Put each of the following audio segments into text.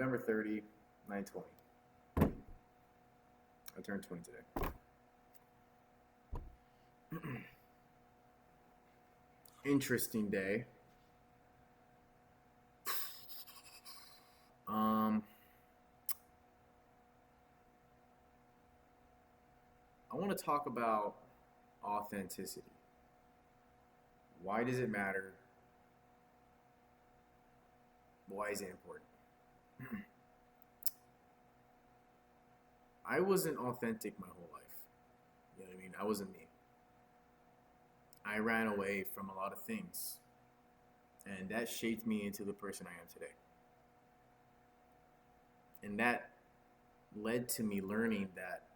November 30, 9/20. I turned 20 today. Interesting day. I want to talk about authenticity. Why does it matter? Why is it important? I wasn't authentic my whole life. You know what I mean? I wasn't me. I ran away from a lot of things. And that shaped me into the person I am today. And that led to me learning that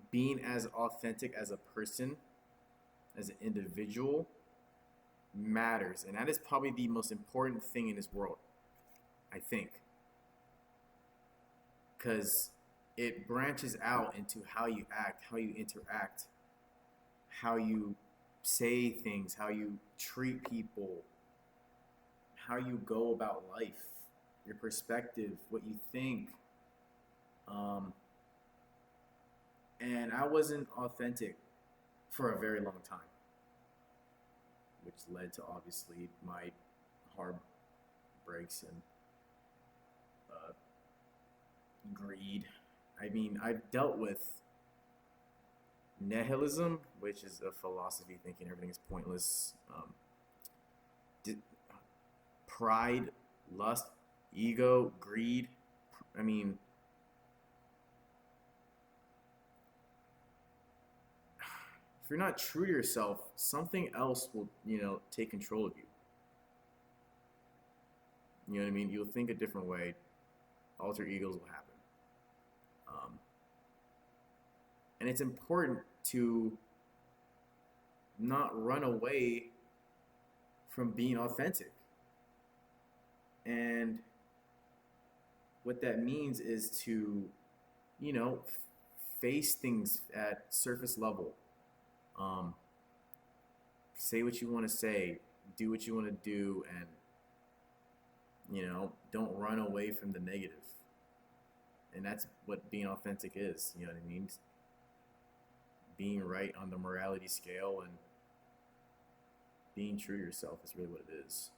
being as authentic as a person, as an individual, matters. And that is probably the most important thing in this world, I think. Because it branches out into how you act, how you interact, how you say things, how you treat people, how you go about life, your perspective, what you think. And I wasn't authentic for a very long time, which led to obviously my heartbreaks and greed. I mean, I've dealt with nihilism, which is a philosophy thinking everything is pointless. Pride, lust, ego, greed. I mean, if you're not true to yourself, something else will, take control of you. You know what I mean? You'll think a different way. Alter egos will happen. And it's important to not run away from being authentic. And what that means is to, face things at surface level. Say what you want to say, do what you want to do, and, don't run away from the negative. And that's what being authentic is, you know what I mean? Being right on the morality scale and being true to yourself is really what it is.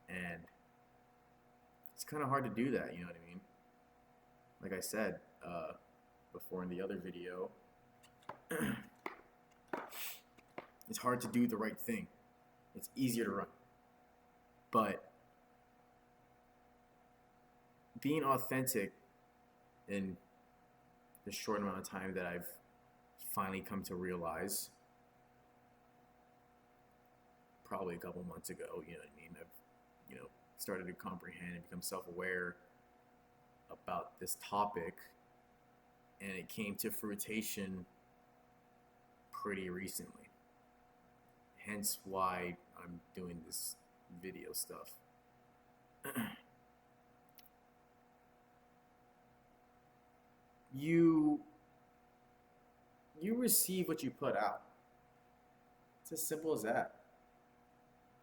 And it's kind of hard to do that, you know what I mean? Like I said before in the other video, it's hard to do the right thing. It's easier to run. But being authentic in the short amount of time that I've finally come to realize, probably a couple months ago, you know what I mean? I've, started to comprehend and become self-aware about this topic, and it came to fruition pretty recently. Hence why I'm doing this video stuff. You receive what you put out. It's as simple as that.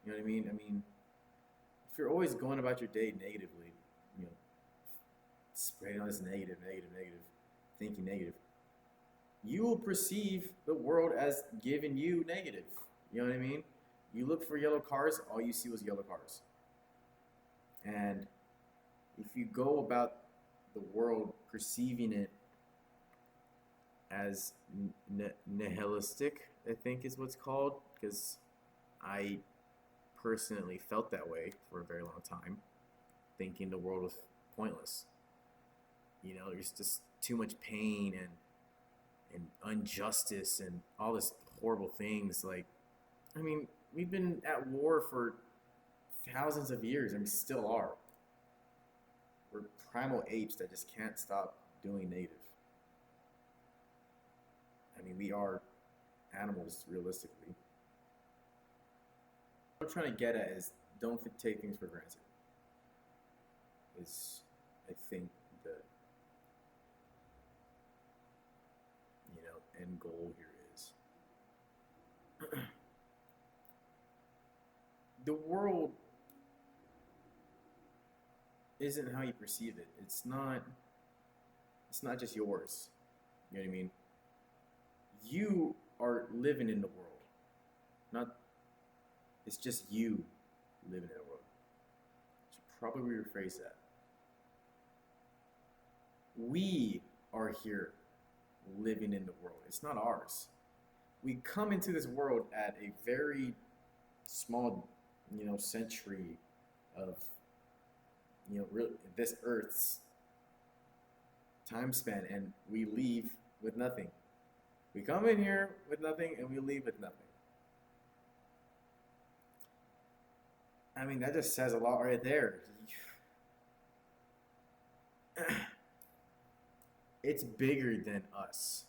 You know what I mean? I mean, if you're always going about your day negatively, spreading all this negative, thinking negative, you will perceive the world as giving you negative. You know what I mean? You look for yellow cars, all you see was yellow cars. And if you go about the world perceiving it as nihilistic, I think is what's called, because I personally felt that way for a very long time, thinking the world was pointless. There's just too much pain and injustice and all this horrible things. Like, I mean, we've been at war for thousands of years, and we still are. We're primal apes that just can't stop doing negative. I mean, we are animals, realistically. What I'm trying to get at is don't take things for granted. Is, I think, the end goal here is. The world isn't how you perceive it. It's not just yours. You know what I mean? You are living in the world. Not it's just you living in the world. Should probably rephrase that. We are here living in the world. It's not ours. We come into this world at a very small, century of, this Earth's time span, and we leave with nothing. We come in here with nothing, and we leave with nothing. I mean, that just says a lot right there. It's bigger than us.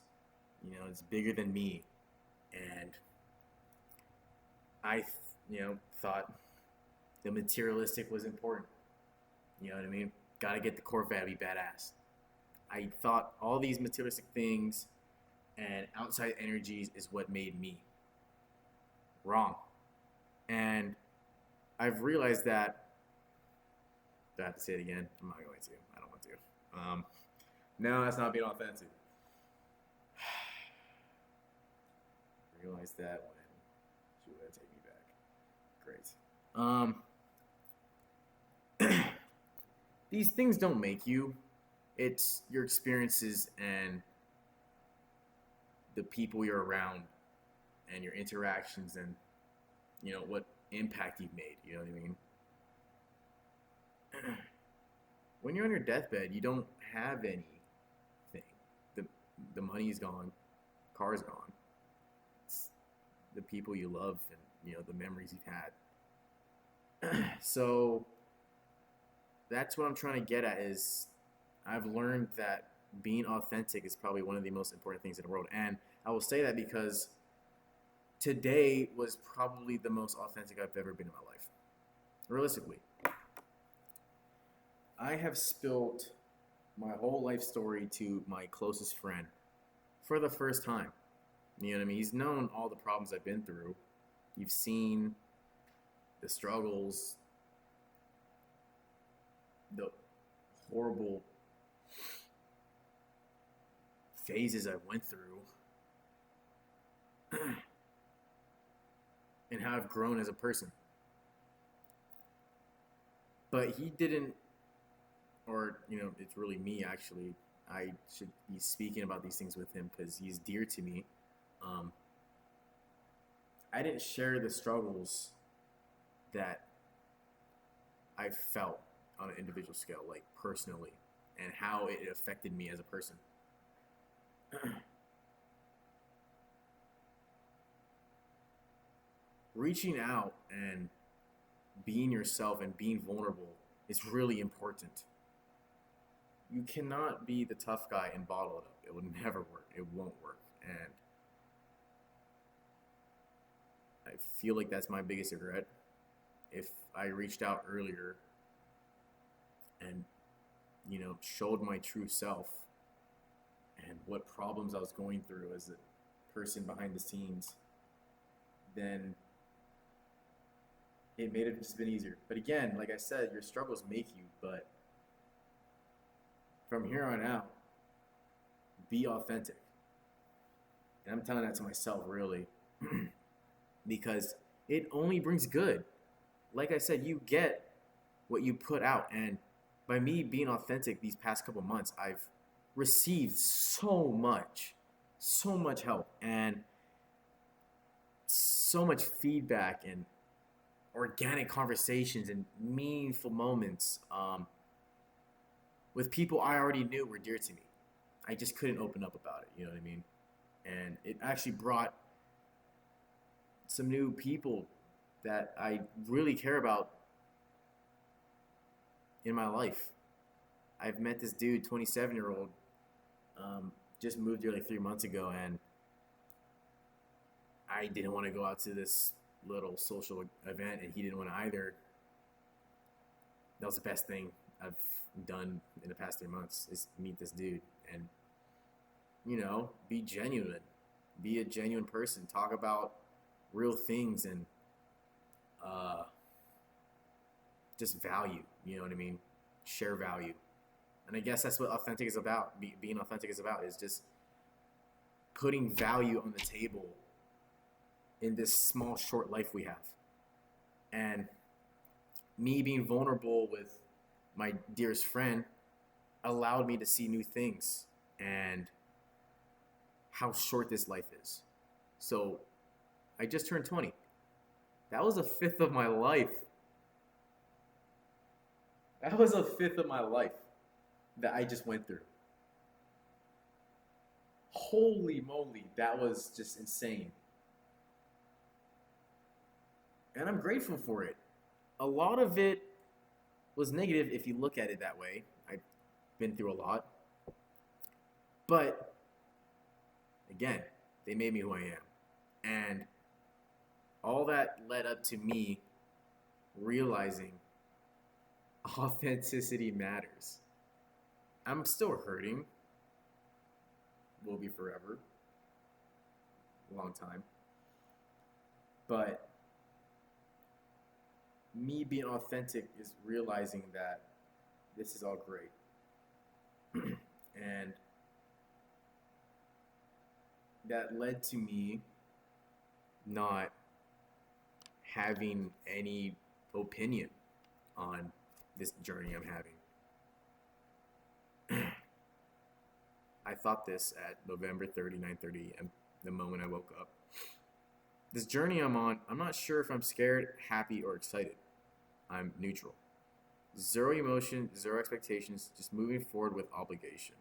It's bigger than me. And I, thought the materialistic was important. You know what I mean? Gotta get the Corvette, be badass. I thought all these materialistic things and outside energies is what made me. Wrong. And I've realized that. Do I have to say it again? I'm not going to. I don't want to. No, that's not being authentic. Realized that when she would take me back. Great. These things don't make you. It's your experiences and the people you're around and your interactions and what impact you've made. You know what I mean? When you're on your deathbed, you don't have anything. The money's gone, car's gone. It's the people you love and the memories you've had. So that's what I'm trying to get at is I've learned that being authentic is probably one of the most important things in the world. And I will say that because today was probably the most authentic I've ever been in my life. Realistically. I have spilled my whole life story to my closest friend for the first time. You know what I mean? He's known all the problems I've been through. You've seen the struggles, the horrible phases I went through, and how I've grown as a person. But he didn't, or, it's really me actually. I should be speaking about these things with him because he's dear to me. I didn't share the struggles that I felt on an individual scale, like personally, and how it affected me as a person. Reaching out and being yourself and being vulnerable is really important. You cannot be the tough guy and bottle it up. It will never work. It won't work. And I feel like that's my biggest regret. If I reached out earlier and, showed my true self and what problems I was going through as a person behind the scenes, then it may have just been easier. But again, like I said, your struggles make you, but from here on out, be authentic. And I'm telling that to myself, really, because it only brings good. Like I said, you get what you put out. And by me being authentic these past couple months, I've received so much help and so much feedback and organic conversations and meaningful moments with people I already knew were dear to me. I just couldn't open up about it, you know what I mean? And it actually brought some new people that I really care about in my life. I've met this dude, 27-year-old, just moved here like 3 months ago, and I didn't want to go out to this little social event, and he didn't want to either. That was the best thing I've done in the past 3 months, is meet this dude and, be genuine. Be a genuine person. Talk about real things and just value, you know what I mean? share value. And I guess that's what authentic is about. Being authentic is about, is just putting value on the table in this small, short life we have. And me being vulnerable with my dearest friend allowed me to see new things and how short this life is. So I just turned 20. That was a fifth of my life. That was a fifth of my life that I just went through. Holy moly, that was just insane. And I'm grateful for it. A lot of it was negative if you look at it that way. I've been through a lot. But again, they made me who I am. And all that led up to me realizing authenticity matters. I'm still hurting. Will be forever. Long time. But me being authentic is realizing that this is all great. And that led to me not having any opinion on this journey I'm having. I thought this at November 30, 9:30 a.m., the moment I woke up. This journey I'm on, I'm not sure if I'm scared, happy, or excited. I'm neutral. Zero emotion, zero expectations, just moving forward with obligation.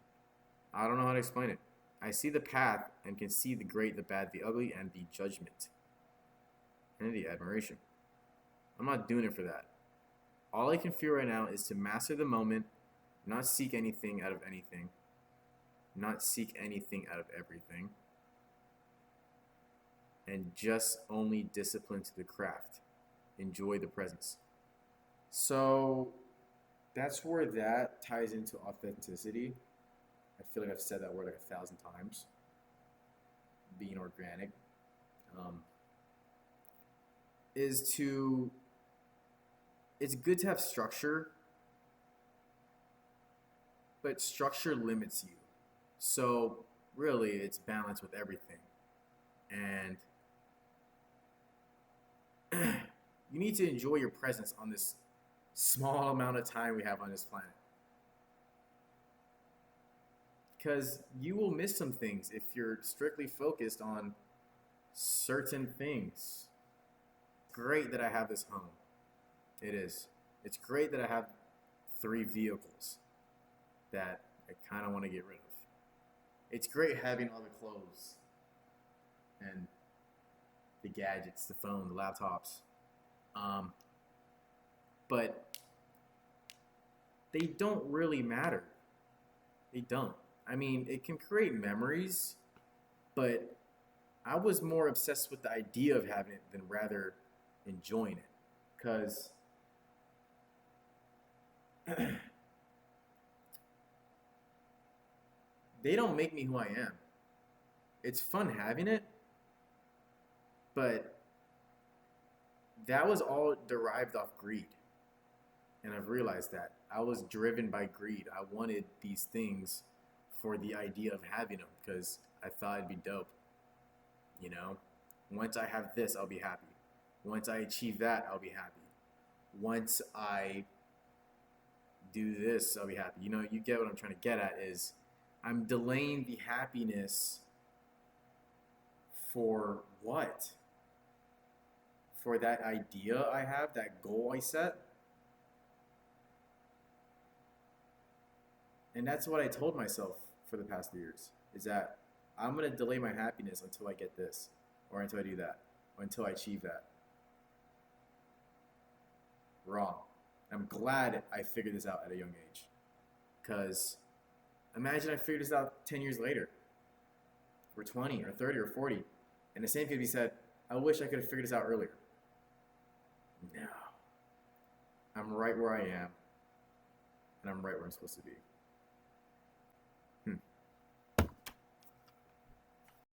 I don't know how to explain it. I see the path and can see the great, the bad, the ugly, and the judgment. And the admiration. I'm not doing it for that. All I can feel right now is to master the moment, not seek anything out of anything, not seek anything out of everything, and just only discipline to the craft. Enjoy the presence. So that's where that ties into authenticity. I feel like I've said that word like 1,000 times. Being organic. It's good to have structure, but structure limits you. So really it's balance with everything. And you need to enjoy your presence on this small amount of time we have on this planet. Because you will miss some things if you're strictly focused on certain things. Great that I have this home. It is. It's great that I have 3 vehicles that I kind of want to get rid of. It's great having all the clothes and the gadgets, the phone, the laptops. But they don't really matter. They don't. I mean, it can create memories, but I was more obsessed with the idea of having it than rather enjoying it. Because they don't make me who I am. It's fun having it, but that was all derived off greed. And I've realized that. I was driven by greed. I wanted these things for the idea of having them because I thought it'd be dope. You know? Once I have this, I'll be happy. Once I achieve that, I'll be happy. Once I do this, I'll be happy. You know, you get what I'm trying to get at is I'm delaying the happiness for what? For that idea I have, that goal I set. And that's what I told myself for the past 3 years, is that I'm going to delay my happiness until I get this, or until I do that, or until I achieve that. Wrong. I'm glad I figured this out at a young age. Because imagine I figured this out 10 years later, or 20, or 30, or 40, and the same could be said, I wish I could have figured this out earlier. No. I'm right where I am, and I'm right where I'm supposed to be.